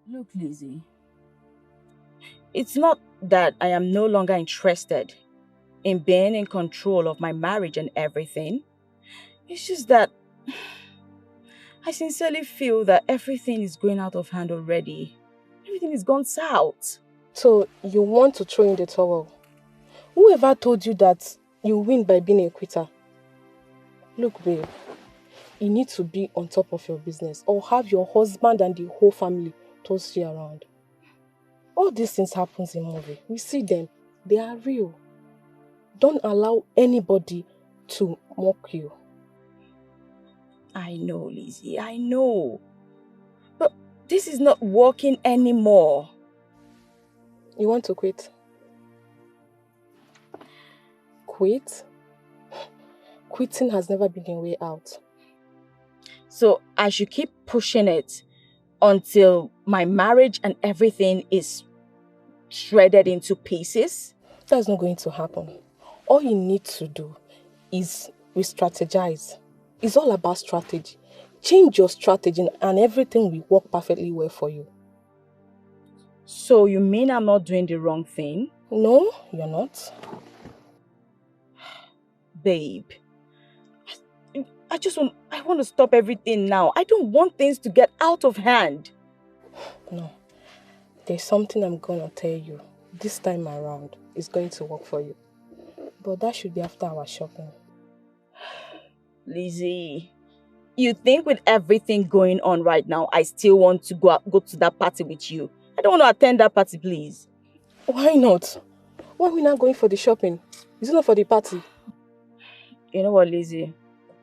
Look, Lizzie, it's not that I am no longer interested in being in control of my marriage and everything. It's just that I sincerely feel that everything is going out of hand already. Everything is gone south. So you want to throw in the towel? Whoever told you that you win by being a quitter? Look, babe, you need to be on top of your business or have your husband and the whole family toss you around. All these things happen in movie. We see them. They are real. Don't allow anybody to mock you. I know, Lizzie, I know. But this is not working anymore. You want to quit? Quit? Quitting has never been a way out. So I should keep pushing it until my marriage and everything is shredded into pieces? That's not going to happen. All you need to do is re-strategize. It's all about strategy. Change your strategy and everything will work perfectly well for you. So you mean I'm not doing the wrong thing? No, you're not. Babe, I want to stop everything now. I don't want things to get out of hand. No. There's something I'm going to tell you. This time around, it's going to work for you. But that should be after our shopping. Lizzie, you think with everything going on right now, I still want to go to that party with you? I don't want to attend that party, please. Why not? Why are we not going for the shopping? Is it not for the party? You know what, Lizzie?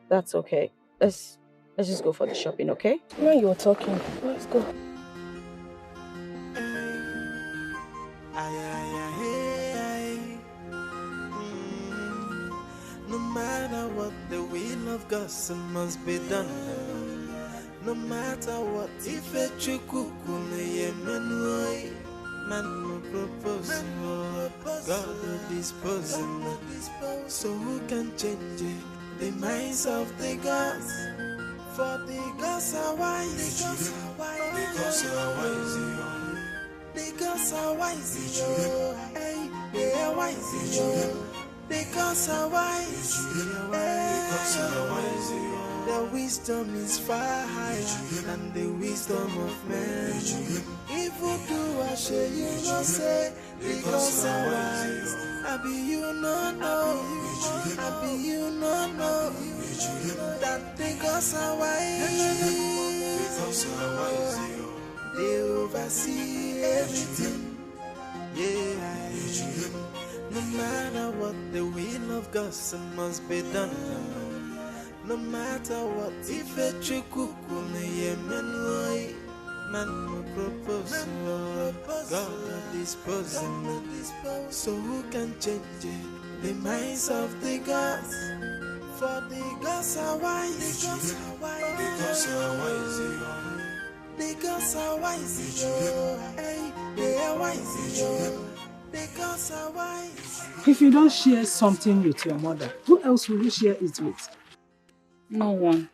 That's okay. Let's just go for the shopping, okay? Now you're talking. Let's go. No matter what, the will of God must be done. No matter what, if a chukukume man will propose, God will dispose. So who can change it? The minds of the gods? For the gods are wise. The gods are wise. The gods are wise. They are wise. The gods are wise. The wisdom is far higher than the wisdom of man. If you do, I shall you not say, the gods are wise. I be you not know. I be you not know that the gods are wise. They oversee everything. Yeah. No matter what, the will of God must be done. No matter what, if a chukukume man will propose, God will dispose. So who can change it? The minds of the gods? For the gods are wise. The gods are wise. The gods are wise. They are wise. The gods are wise. If you don't share something with your mother, who else will you share it with? No one.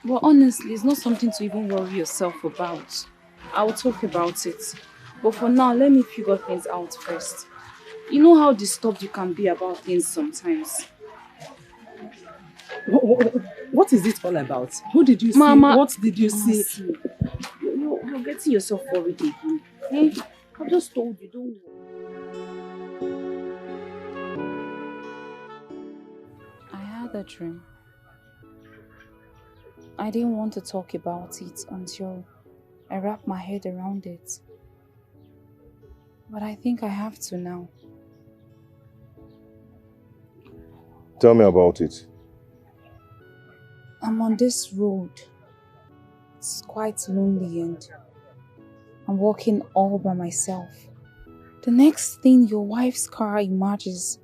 But honestly, it's not something to even worry yourself about. I'll talk about it. But for now, let me figure things out first. You know how disturbed you can be about things sometimes. What is it all about? Who did you Mama, see? What did you see? You're getting yourself worried again. Hey, I just told you, don't worry. I had a dream. I didn't want to talk about it until I wrapped my head around it. But I think I have to now. Tell me about it. I'm on this road. It's quite lonely and I'm walking all by myself. The next thing, your wife's car emerges.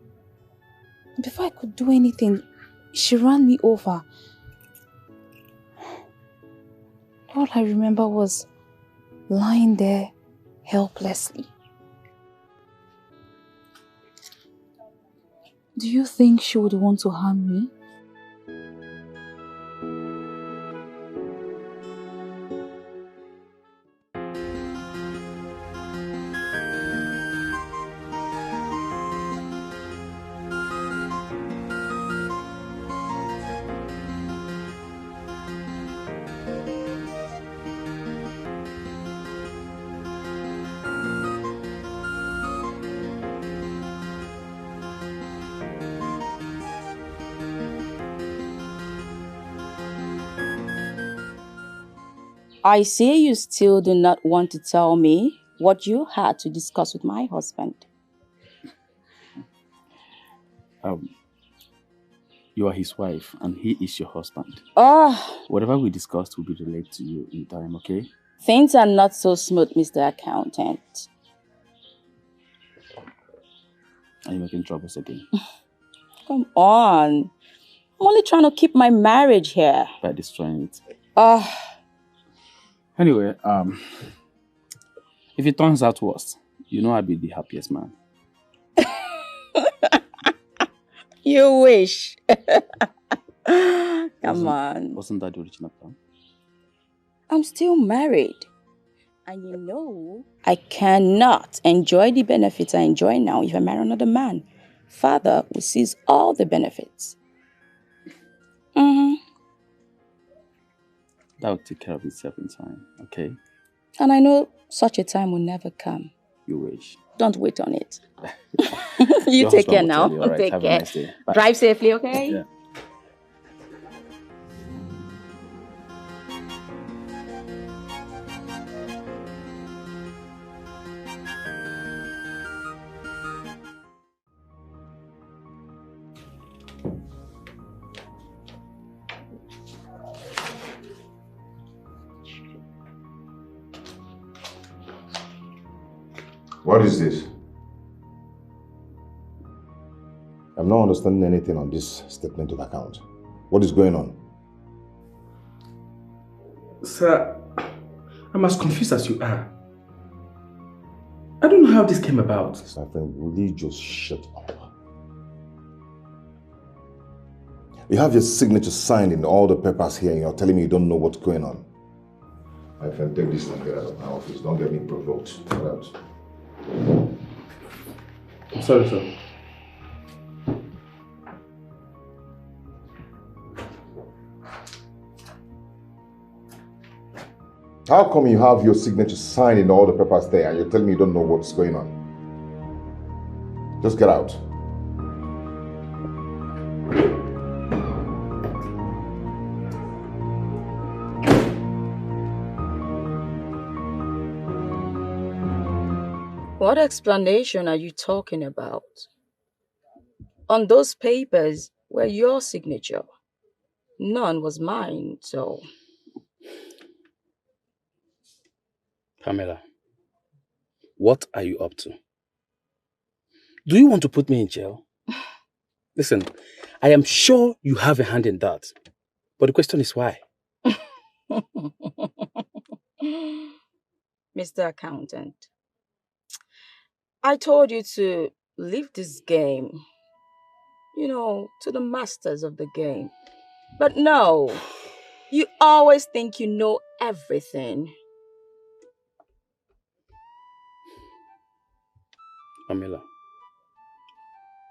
Before I could do anything, she ran me over. All I remember was lying there helplessly. Do you think she would want to harm me? I see you still do not want to tell me what you had to discuss with my husband. You are his wife and he is your husband. Oh, Whatever we discussed will be relayed to you in time, okay? things are not so smooth, Mr. Accountant. Are you making troubles again? Come on. I'm only trying to keep my marriage here. By destroying it. Anyway, if it turns out worse, you know I'll be the happiest man. You wish. Come on. Wasn't that the original plan? I'm still married. And you know, I cannot enjoy the benefits I enjoy now if I marry another man. Father will seize all the benefits. That will take care of itself in time, okay? And I know such a time will never come. You wish. Don't wait on it. You take care now. Right. Take Have care. a nice day. Bye. Drive safely, okay? Yeah. What is this? I'm not understanding anything on this statement of account. What is going on? Sir, I'm as confused as you are. I don't know how this came about. My friend, will you just shut up? You have your signature signed in all the papers here and you're telling me you don't know what's going on. My friend, take this and get out of my office. Don't get me provoked. Get out. I'm sorry, sir. How come you have your signature signed in all the papers there and you're telling me you don't know what's going on? Just get out. What explanation are you talking about? On those papers were your signature. None was mine, so... Pamela, what are you up to? Do you want to put me in jail? Listen, I am sure you have a hand in that. But the question is why? Mr. Accountant, I told you to leave this game, to the masters of the game. But no, you always think you know everything. Pamela,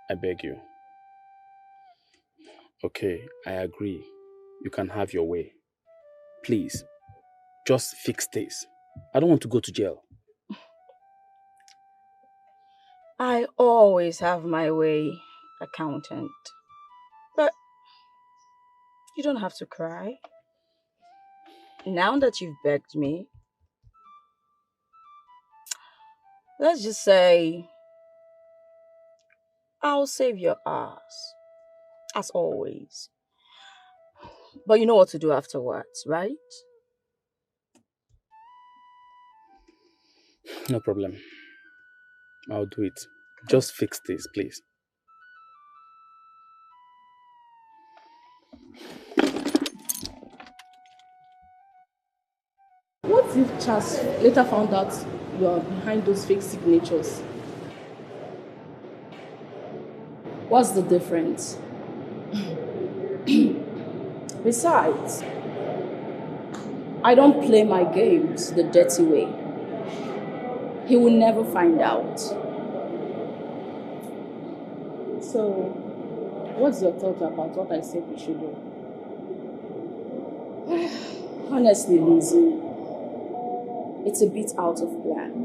I beg you. Okay, I agree. You can have your way. Please, just fix this. I don't want to go to jail. I always have my way, Accountant. But you don't have to cry. Now that you've begged me, let's just say I'll save your ass, as always. But you know what to do afterwards, right? No problem. I'll do it. Just fix this, please. What if Charles later found out you are behind those fake signatures? What's the difference? Besides, I don't play my games the dirty way. He will never find out. So, what's your thought about what I said we should do? Honestly, Lizzie, it's a bit out of plan.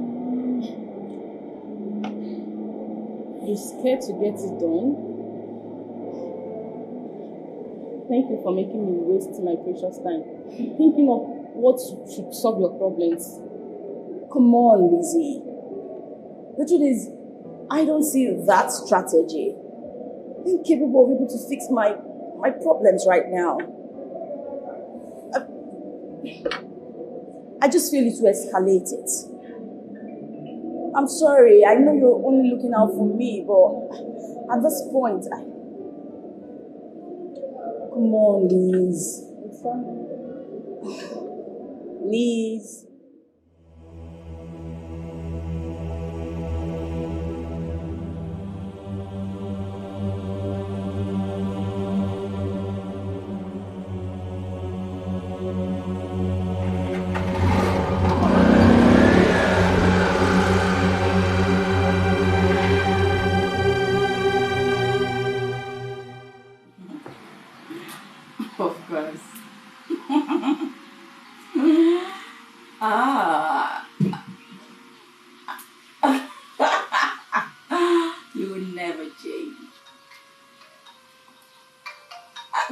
You're scared to get it done? Thank you for making me waste my precious time thinking of what should solve your problems. Come on, Lizzie. The truth is, I don't see that strategy being capable of able to fix my problems right now. I just feel it will escalate it. I'm sorry, I know you're only looking out for me, but at this point, come on, Liz. Liz.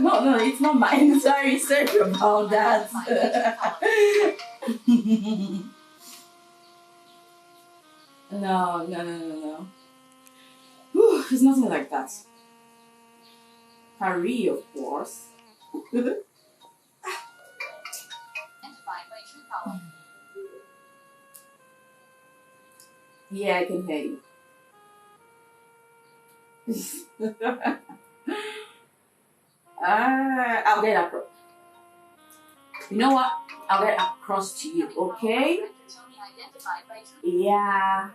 No, it's not mine. Sorry about that. No. Whew, it's nothing like that. Harry, of course. Yeah, I can hear you. I'll get across. You know what? I'll get across to you, okay? Yeah.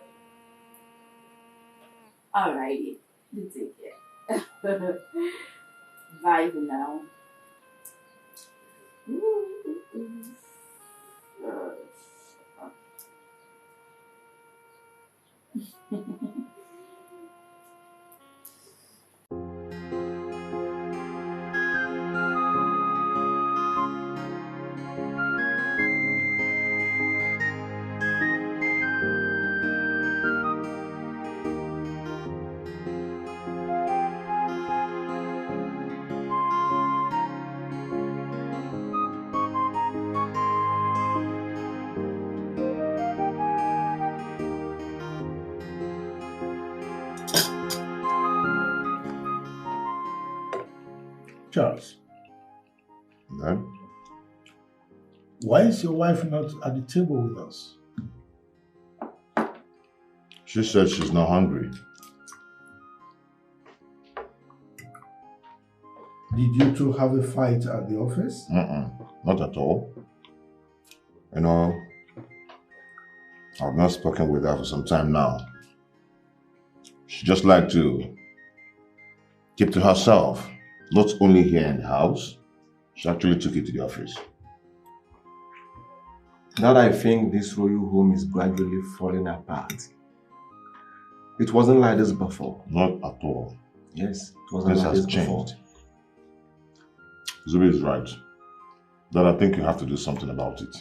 Alrighty. You take care. Bye for now. Charles. No? Why is your wife not at the table with us? She said she's not hungry. Did you two have a fight at the office? Not at all. You know, I've not spoken with her for some time now. She just liked to keep to herself. Not only here in the house, she actually took it to the office. Now that I think this royal home is gradually falling apart. It wasn't like this before. Not at all. Yes, it wasn't like this before. Zubi is right. That I think you have to do something about it.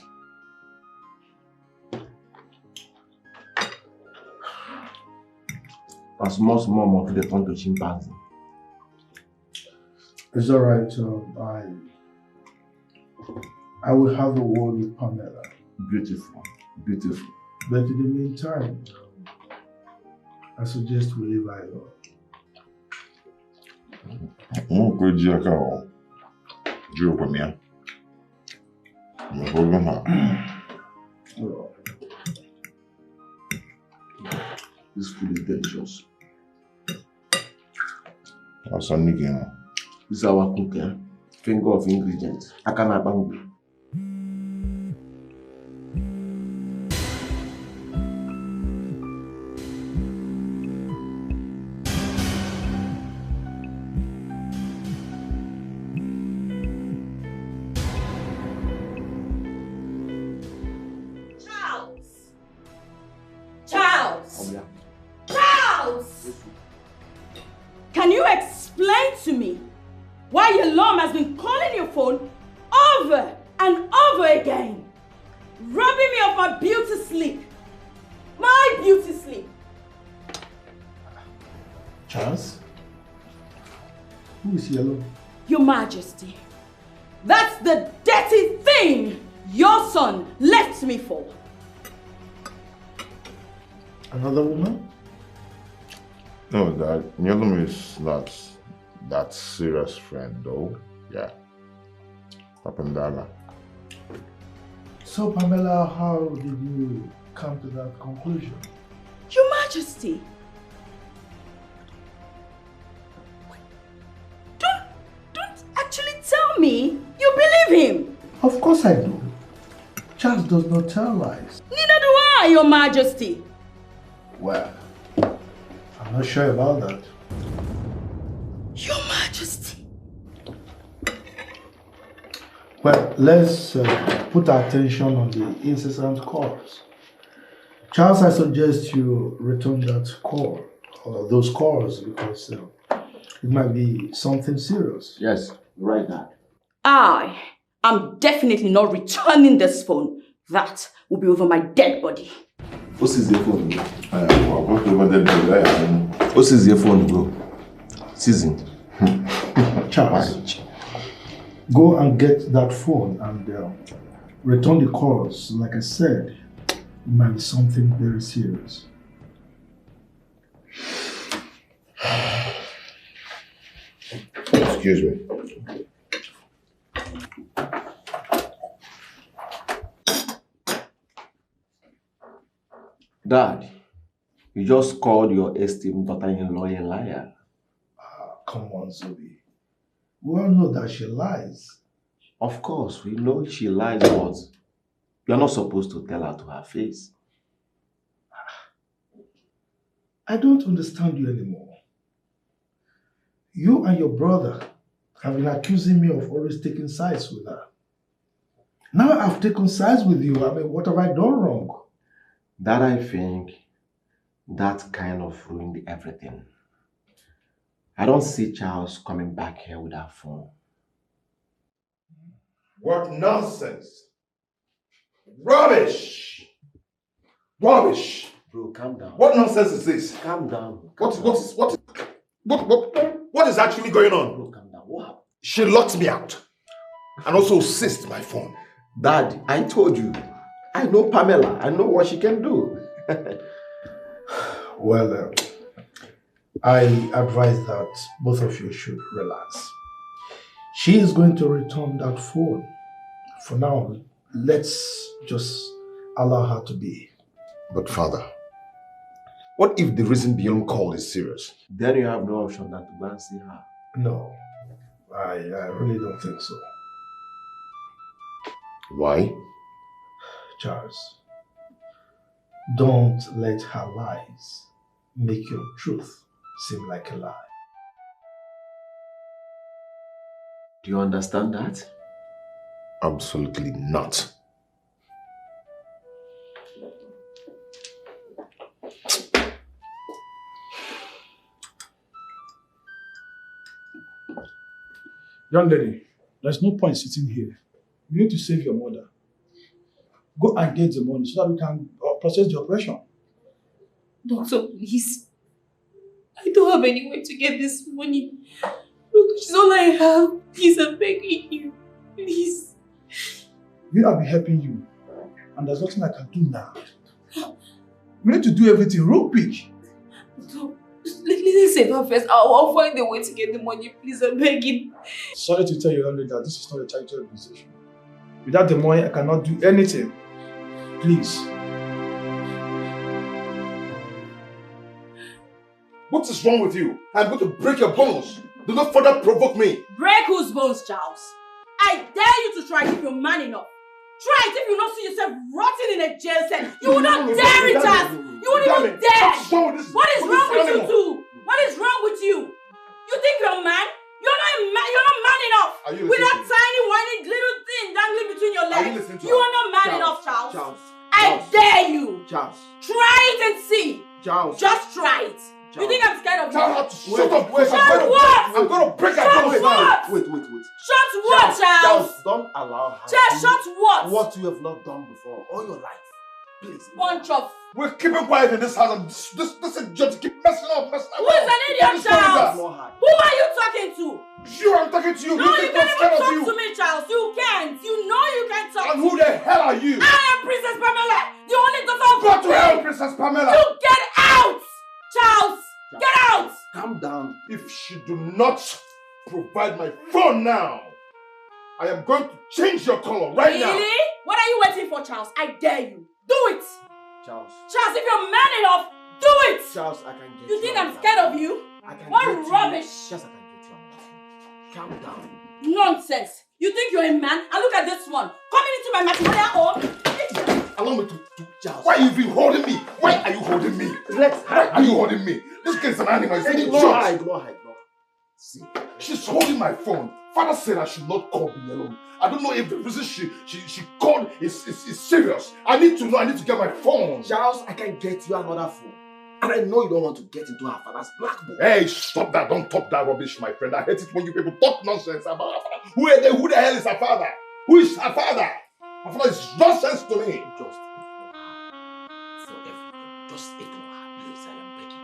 As much more to the turn to chimpanzee. It's all right. I will have a word with Pamela. Beautiful, beautiful. But in the meantime, I suggest we leave her alone. This food is delicious. That's a nigga. This is our cook, eh? Finger of ingredients. Akana bangu. Can you explain to me why your mom has been calling your phone over and over again, robbing me of my beauty sleep? My beauty sleep. Charles? Who is yellow? Your Majesty, that's the dirty thing your son left me for? Another woman? No, Dad. Nyolum is not that serious friend, though. Yeah. Papandala. So, Pamela, how did you come to that conclusion? Your Majesty. Don't actually tell me you believe him. Of course I do. Charles does not tell lies. Neither do I, Your Majesty. Well, I'm not sure about that. Your Majesty. Well, let's put our attention on the incessant calls. Charles, I suggest you return that call, or those calls, because it might be something serious. Yes, right now. I am definitely not returning this phone. That will be over my dead body. What is the phone, bro? What is the phone, bro? Season. Charles, go and get that phone and return the calls. Like I said, it might be something very serious. Excuse me. Dad, you just called your esteemed daughter-in-law a liar. Come on, Zoe. We all know that she lies. Of course, we know she lies, but you're not supposed to tell her to her face. I don't understand you anymore. You and your brother have been accusing me of always taking sides with her. Now I've taken sides with you. I mean, what have I done wrong? That I think that kind of ruined everything. I don't see Charles coming back here with that phone. What nonsense! Rubbish! Rubbish! Bro, calm down. What nonsense is this? Calm down. What is actually going on? Bro, calm down. What happened? She locked me out and also seized my phone. Dad, I told you. I know Pamela. I know what she can do. Well, I advise that both of you should relax. She is going to return that phone. For now, let's just allow her to be. But Father, what if the reason beyond call is serious? Then you have no option than to go and see her. No, I really don't think so. Why? Charles, don't let her lies make your truth seem like a lie. Do you understand that? Absolutely not. Young lady, there's no point sitting here. You need to save your mother. Go and get the money so that we can process the operation. Doctor, please. I don't have any way to get this money. Look, it's all I have. Please, I'm begging you. Please. I'll be helping you. And there's nothing I can do now. We need to do everything real quick. Doctor, let's save her first. I'll find a way to get the money. Please, I'm begging. Sorry to tell you earlier that this is not a charity organization. Without the money, I cannot do anything. Please. What is wrong with you? I'm going to break your bones. Do not further provoke me. Break whose bones, Charles? I dare you to try if you're man enough. Try it if you don't see yourself rotting in a jail cell. You will not dare it, Charles. You won't even dare. What is wrong with you two? What is wrong with you? You think you're a man? You're not a man. You're not man enough. With that tiny, whiny little thing dangling between your legs. You are not man enough, Charles. I dare you. Charles. Try it and see. Charles. Just try it. You think I'm scared of you? Shut up. Shut what? I'm going to break her bones. Wait. Shut what, Charles? Don't allow her. Shut what? What you have not done before all your life. Please. Bunch of... We're keeping quiet in this house and this is just keep messing up. Who is an idiot, Charles? Who are you talking to? You, I'm talking to you. No, you can't even talk to me, Charles. You can't. You know you can't talk to me. And who the hell are you? I am Princess Pamela, the only daughter of... Go to hell, Princess Pamela. You get out! Charles, get out! Calm down. If she do not provide my phone now, I am going to change your color right now. Really? What are you waiting for, Charles? I dare you. Do it! Charles. Charles, if you're man enough, do it! Charles, I can get you. You think I'm scared of you? I can what get rubbish! Yes, I can get you on that phone. Calm down. Nonsense! You think you're a man? And look at this one. Coming into my matrimonial home. Allow me to Charles. Why are you even holding me? Why are you holding me? Why are you holding me? This kid's an animal. He's an idiot. No hide. See, she's holding my phone. Father said I should not call Binyelom. I don't know if the reason she called is serious. I need to know. I need to get my phone. Charles, I can get you another phone. And I know you don't want to get into her father's black book. Hey, stop that. Don't talk that rubbish, my friend. I hate it when you people talk nonsense about her father. Who the hell is her father? Who is her father? Her father is nonsense to me. Just ignore her. For everything. Just ignore her, please. I am begging.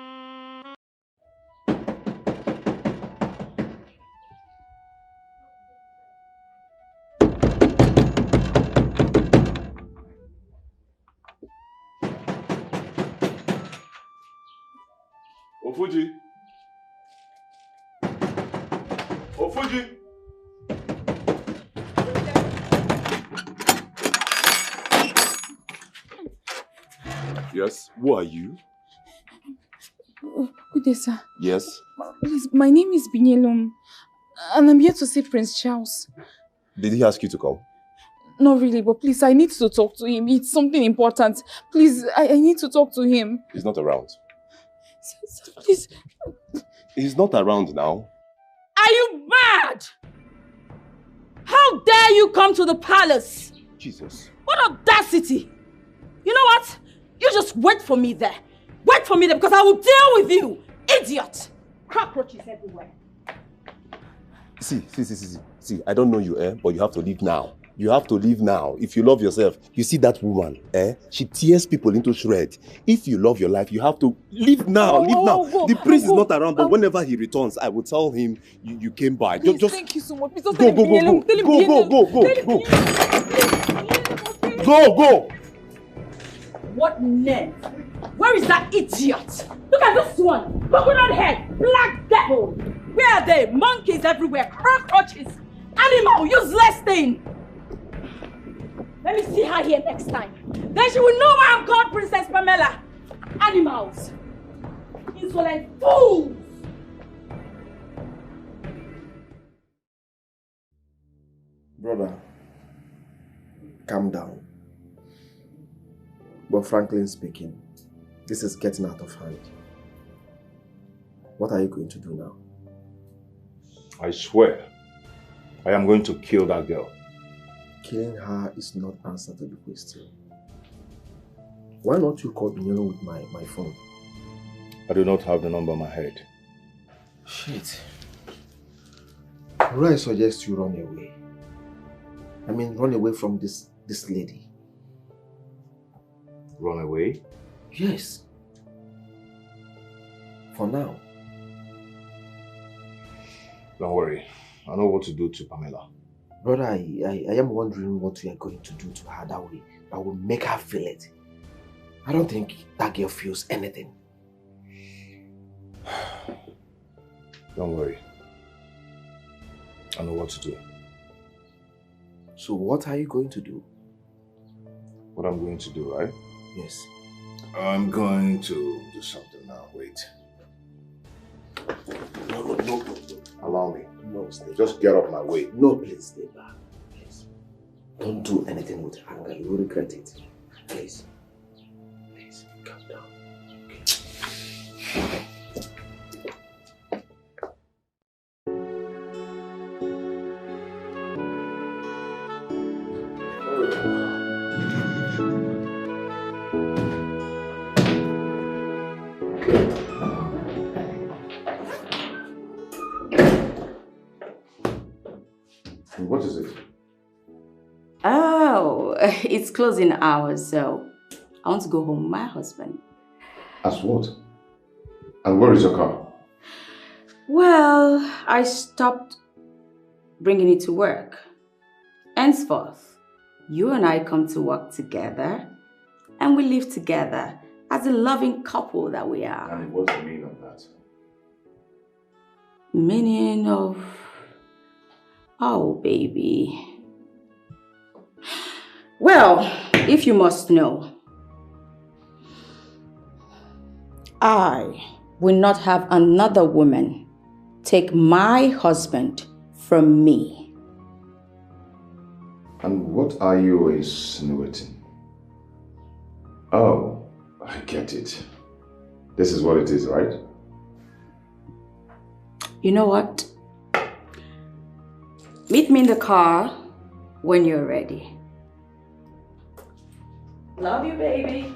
Ofuji. Ofuji. Yes, who are you? Good day, sir. Yes. Please, my name is Binyelom, and I'm here to see Prince Charles. Did he ask you to come? Not really, but please, I need to talk to him. It's something important. Please, I need to talk to him. He's not around. Sir, please. He's not around now. Are you mad? How dare you come to the palace? Jesus. What audacity! You know what? You just wait for me there. Wait for me there because I will deal with you, idiot! Cockroaches everywhere. See, I don't know you, but you have to leave now. You have to leave now. If you love yourself, you see that woman, she tears people into shreds. If you love your life, you have to leave now, leave now. The prince is not around, but whenever he returns, I will tell him you came by. Please, just thank you so much. Please, go. What name? Where is that idiot? Look at this one. Coconut head, black devil. Where are they? Monkeys everywhere, cockroaches, animal, useless thing. Let me see her here next time. Then she will know why I'm called Princess Pamela. Animals. Insolent fools. Brother, calm down. But frankly speaking, this is getting out of hand. What are you going to do now? I swear, I am going to kill that girl. Killing her is not answer to the question. Why not you call Binyelom with my phone? I do not have the number in my head. Shit. I suggest you run away. I mean, run away from this lady. Run away? Yes. For now. Don't worry. I know what to do to Pamela. Brother, I am wondering what we are going to do to her that will make her feel it. I don't think that girl feels anything. Don't worry. I know what to do. So what are you going to do? What I'm going to do, right? Yes. I'm going to do something now. Wait. No. Allow me. No, stay Just back. get off my way. No, please stay back. Please. Don't do anything with anger. You will regret it. Please. Please, calm down. Okay. What is it? Oh, it's closing hours, so I want to go home with my husband. As what? And where is your car? Well, I stopped bringing it to work. Henceforth, you and I come to work together and we live together as a loving couple that we are. And what's the meaning of that? Meaning of... Oh, baby. Well, if you must know, I will not have another woman take my husband from me. And what are you insinuating? Oh, I get it. This is what it is, right? You know what? Meet me in the car when you're ready. Love you, baby.